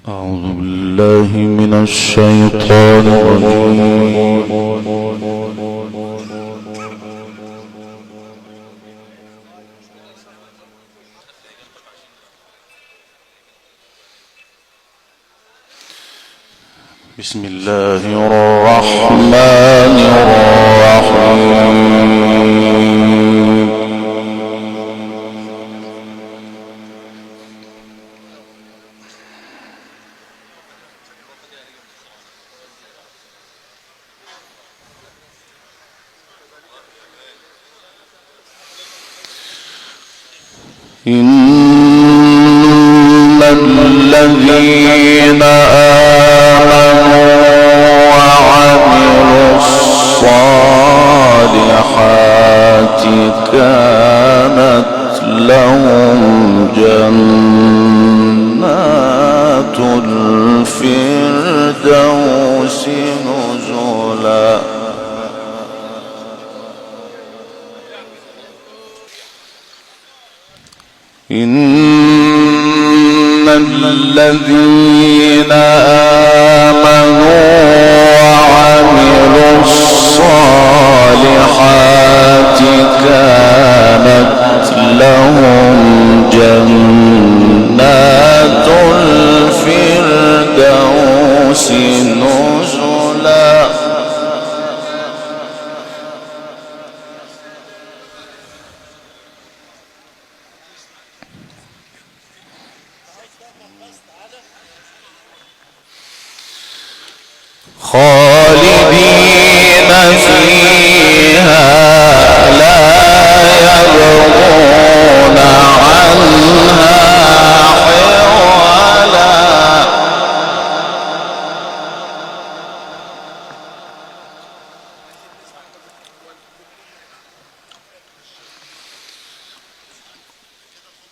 أعوذ بالله من الشيطان الرجيم. بسم الله الرحمن الرحيم. إن الذين آمنوا وعملوا الصالحات كانت لهم جنات الفردوس نزلا. إن الذين آمنوا وعملوا الصالحات كانت لهم جنات الفردوس نزلا. خالدين فيها لا يبغون عنها حولا.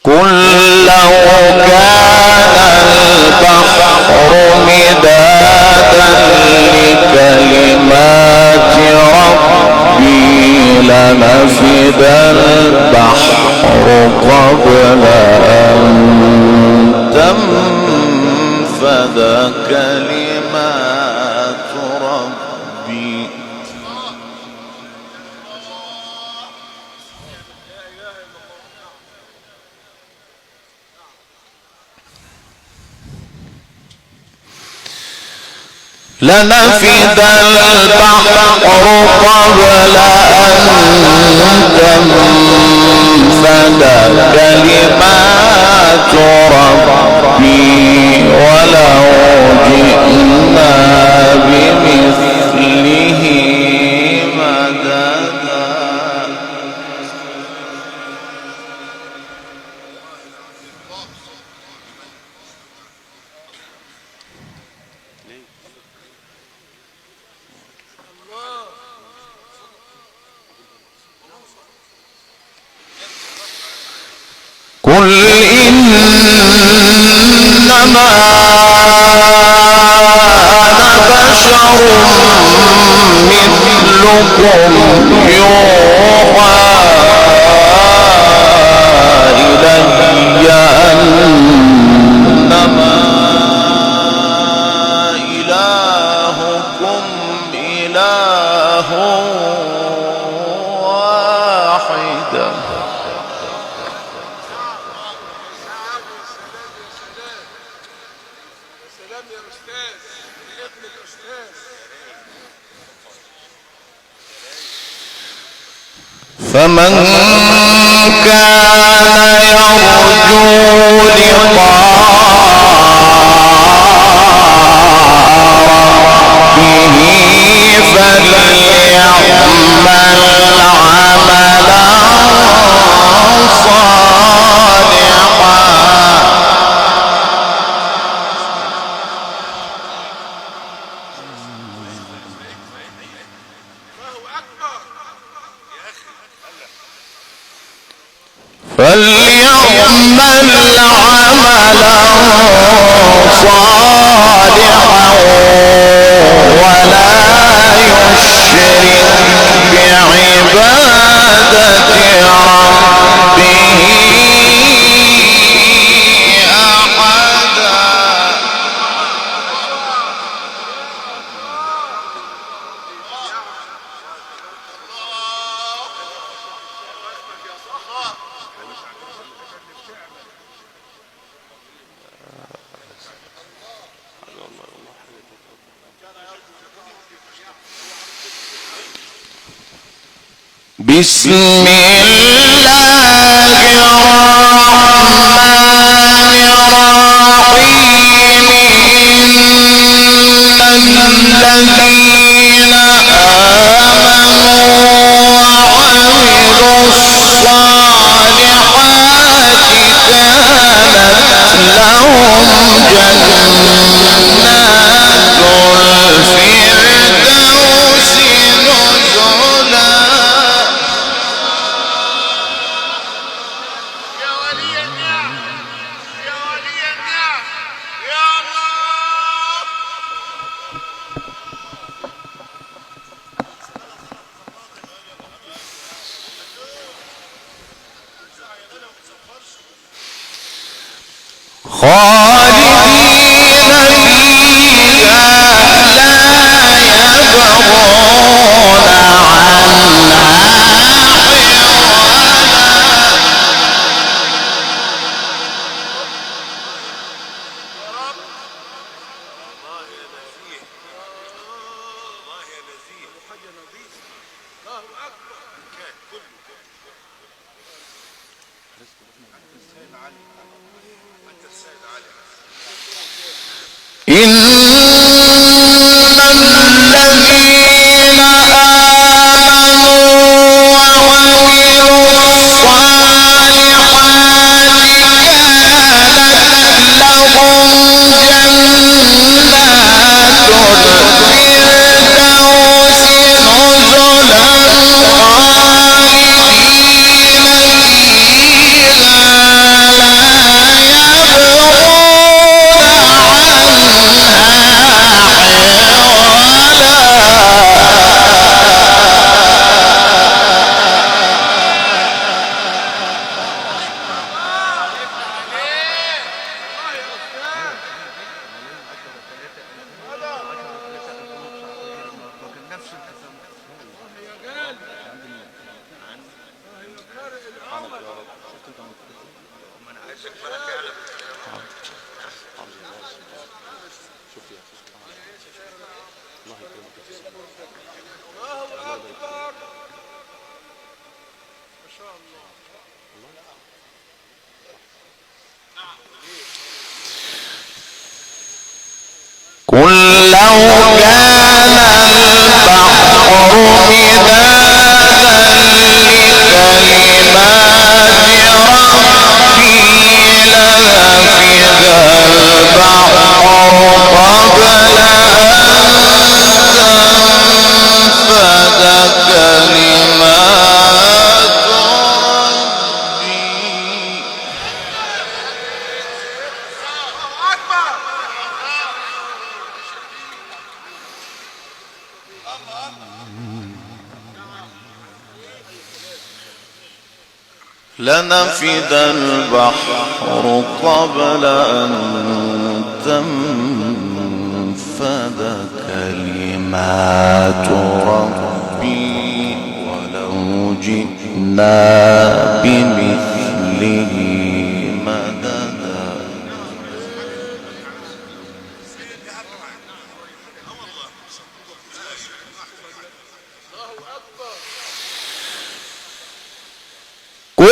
قل لو كان البحر مدادا لكلمات ربي لنفد البحر قبل أن تنفد كلمات ربي. لنفد البحر قبل أن تنفد كلمات ربي ولو جئنا بمثله مددا. قل إنما أنا بشر مثلكم يوحى إلي أنما إلهكم إله واحد. فمن كان يرجو لقاء ربه فليعمل عملا صالحا. فليعمل عملا صالحا ولا يشرك بعبادة ربه أحدا. بسم الله الرحمن الرحيم إن الذين آمنوا وعملوا الصالحات كانت لهم جنات الفردوس نزلا. خالدين فيها لا يبغون عنها إن الذين آمنوا وعملوا الصالحات كانت لهم جنات الفردوس نزلا قل لو كان البحر مدادا لكلمات ربي لنفد البحر قبل أن تنفد كلمات ربي. لنفد البحر قبل أن تنفد كلمات ربي ولو جئنا بمثله مددا. قل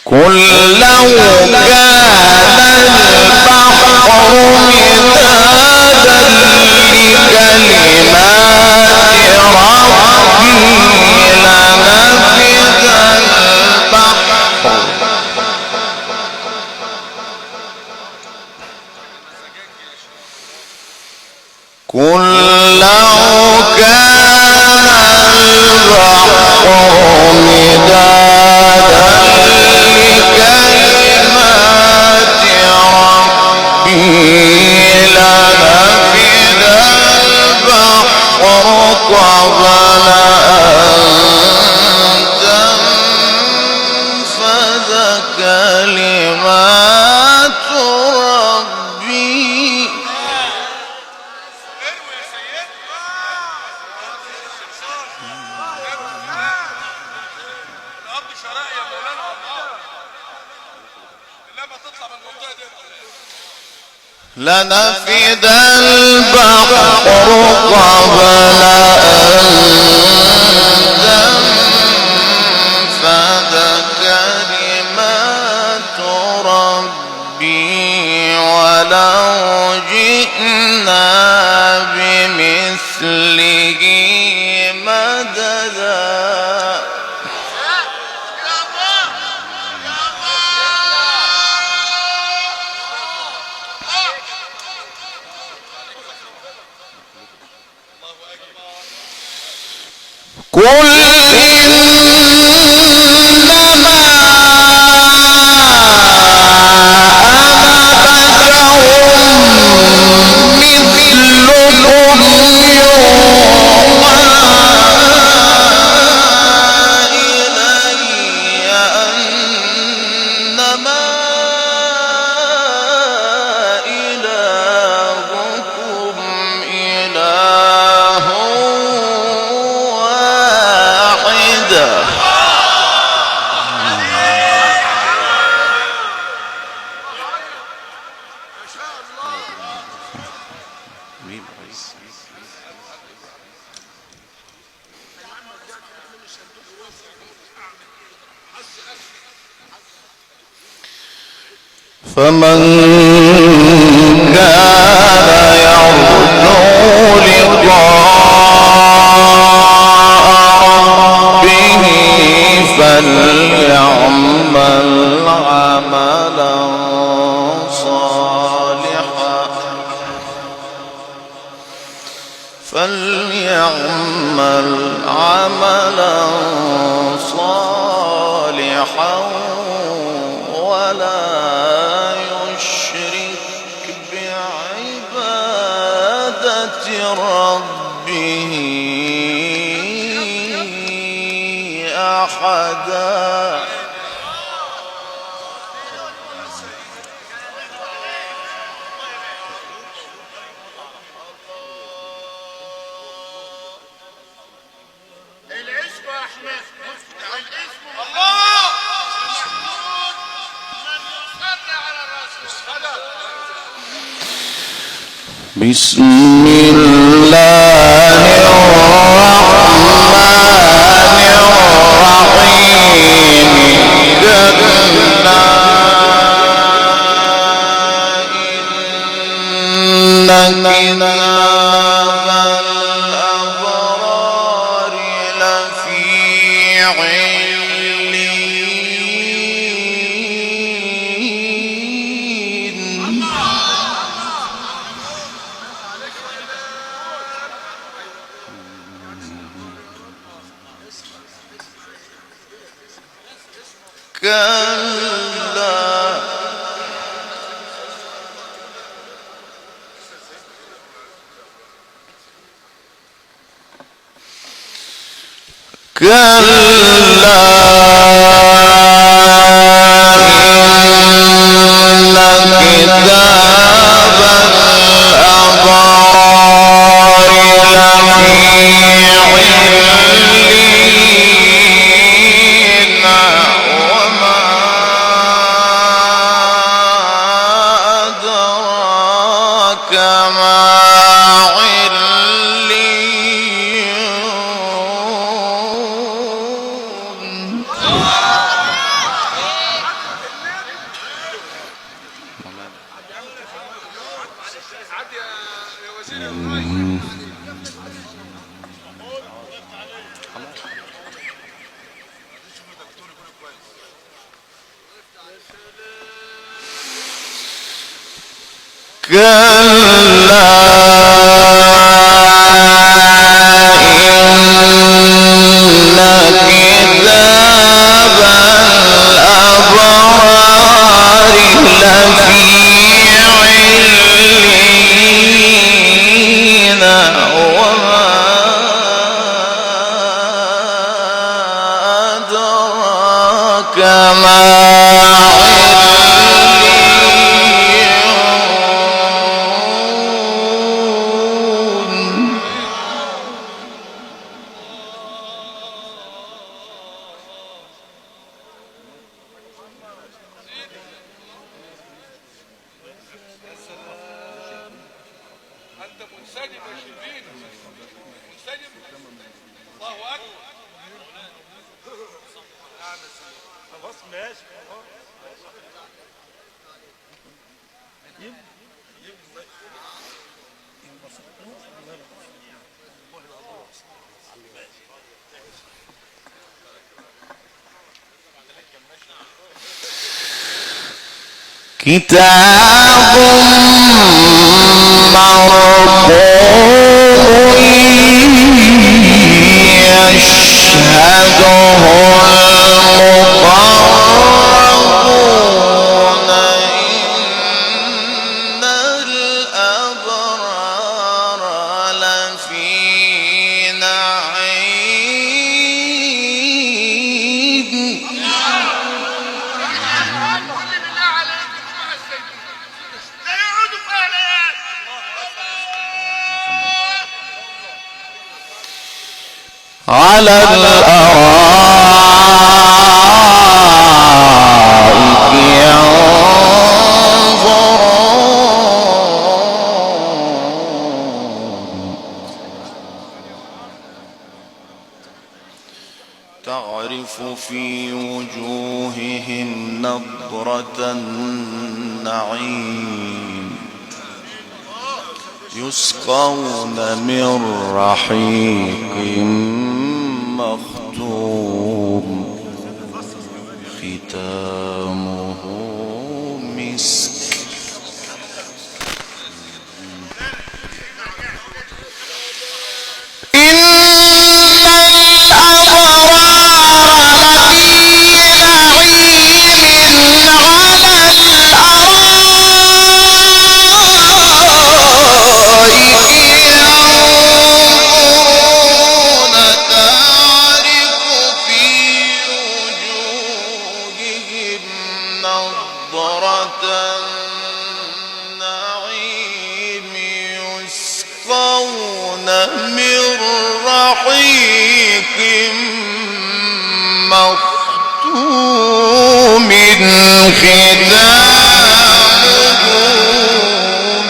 قل لو كان البحر مدادا لكلمات ربي لنفد البحر قل لو كان البحر مدادا لكلمات ربي لنفد البحر قبل أن تنفد كلمات ربي. لنفد البحر قبل أن تنفد كلمات ربي ولو جئنا بمثله مددا. قل إنما أنا بشر مثلكم يوحى إلي أنما إلهكم إله واحد. فمن كان يرجو لقاء ربه فليعمل عملا صالحا ولا يشرك بعبادة ربه أحدا. بسم الله الرحمن الرحيم. كلا إن كتاب الأبرار لفي عليين. كلا إن كتاب الأبرار لفي عليين. وما أدراك ما عليون. كلا كتاب مرقوم يشهده المقربون إن الأبرار لفي نعيم. على الأرائك ينظرون تعرف في وجوههم نضرة النعيم يسقون من رحيق مختوم ختامه مسك إن الأبرار لفي نعيم على مختوم ختامه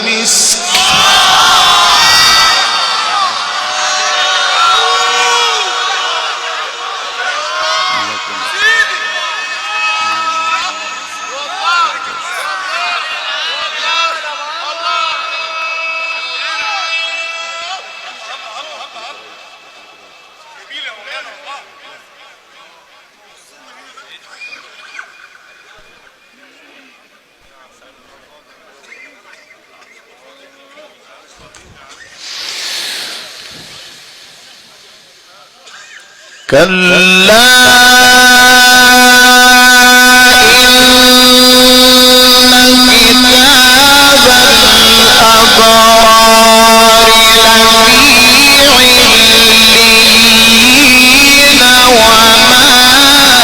مسك كلا إن كتاب الأبرار لفي عليين وما أدراك ما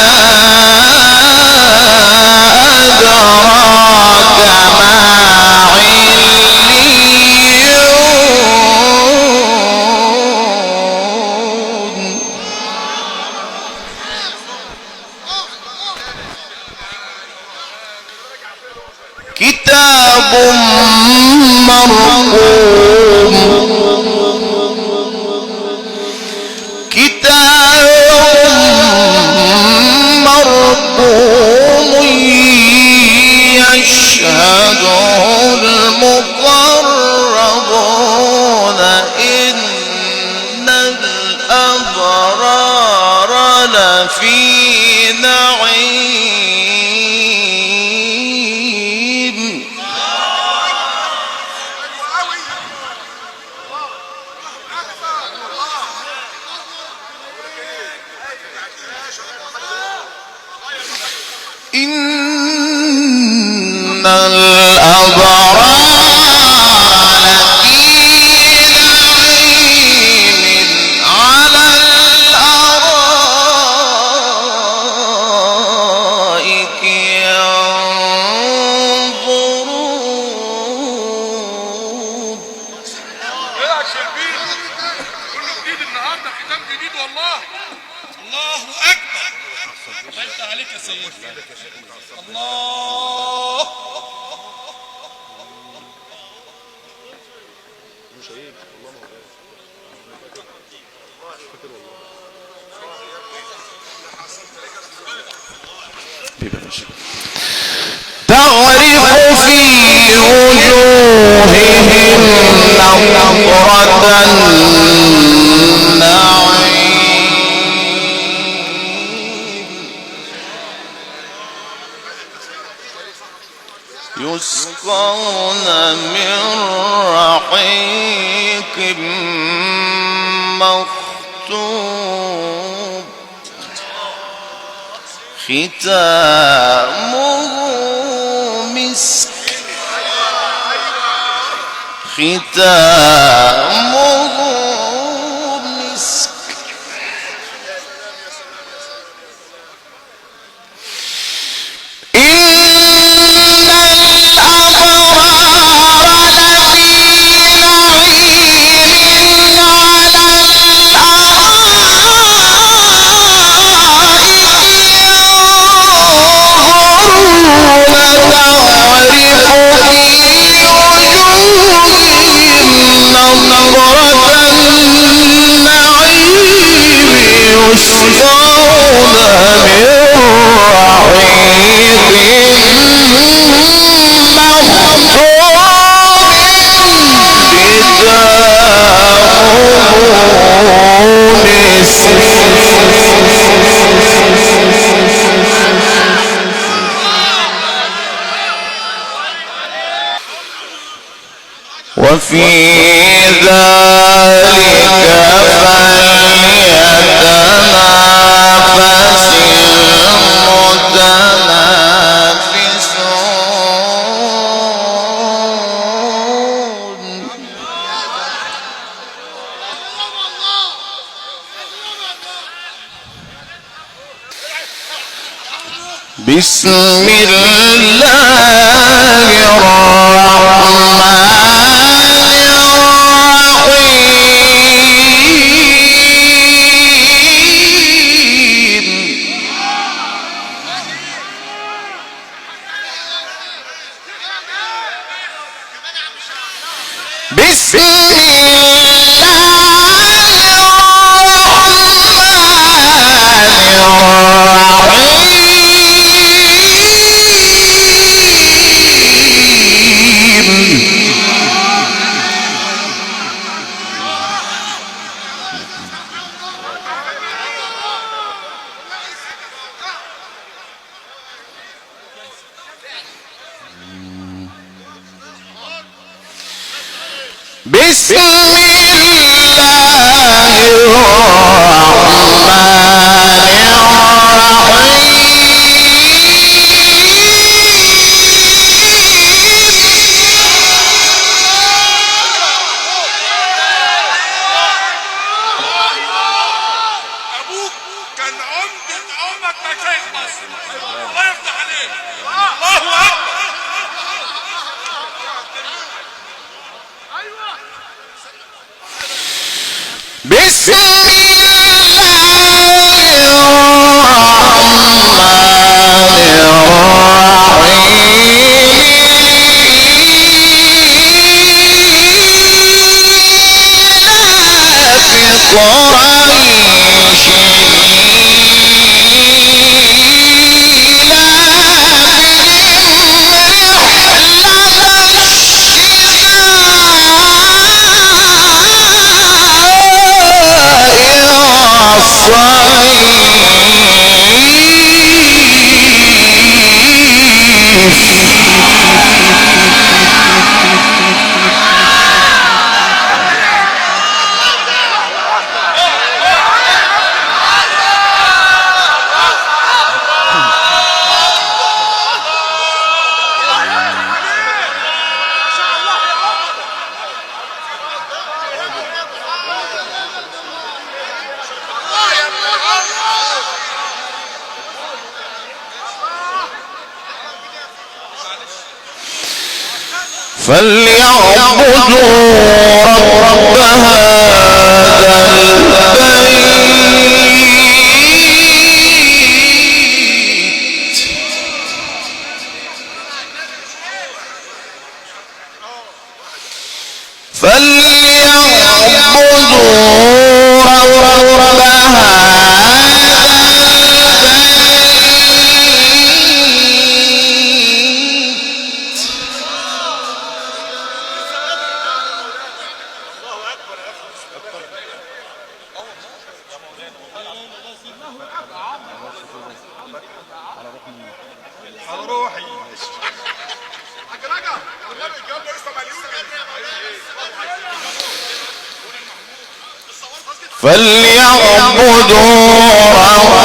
كتاب مرقوم كتاب مرقوم يشهده المقربون إن الأبرار لفي نعيم الأبرار لفي نعيم على الأرائك ينظرون. ايه يا شربين، كله جديد النهارده، ختام جديد والله. الله اكبر، الله يفتح عليك يا سيدنا. الله تعرف في وجوههم نضرة النعيم يسقون من رحيق مختوم ختامه مسك ختامه مسك إن الأبرار لفي نعيم على وفي ذلك فليتنافس المتنافسون. بسم الله بسم بسم الله ابوك كان عمدة عمرك مشايخ مصر، الله يفتح عليك. الله اكبر. بسم فليعبدوا رب هذا البيت فليعبدوا رب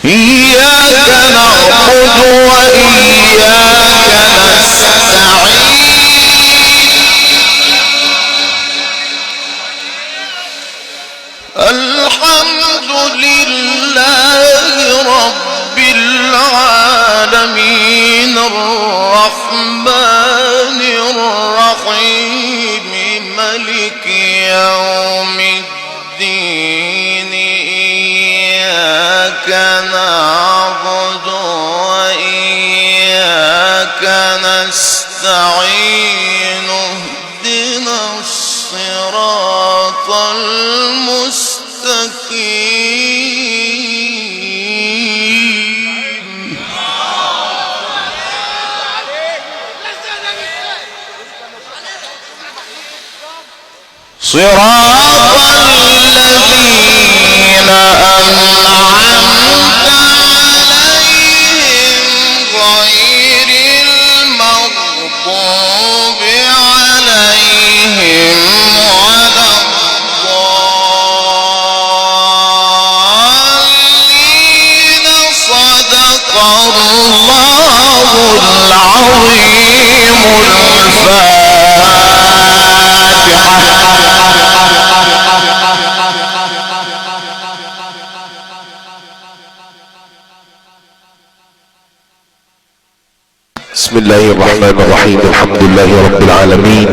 إياك نعبد وإياك نستعين الحمد لله رب العالمين الرحمن الرحيم ملك يوم الدين إياك نعبد وإياك نستعين اهدنا الصراط المستقيم صراط الذين أنعمت عليهم غير المغضوب عليهم ولا الضالين صدق الله العظيم بسم الله الرحمن الرحيم الحمد لله رب العالمين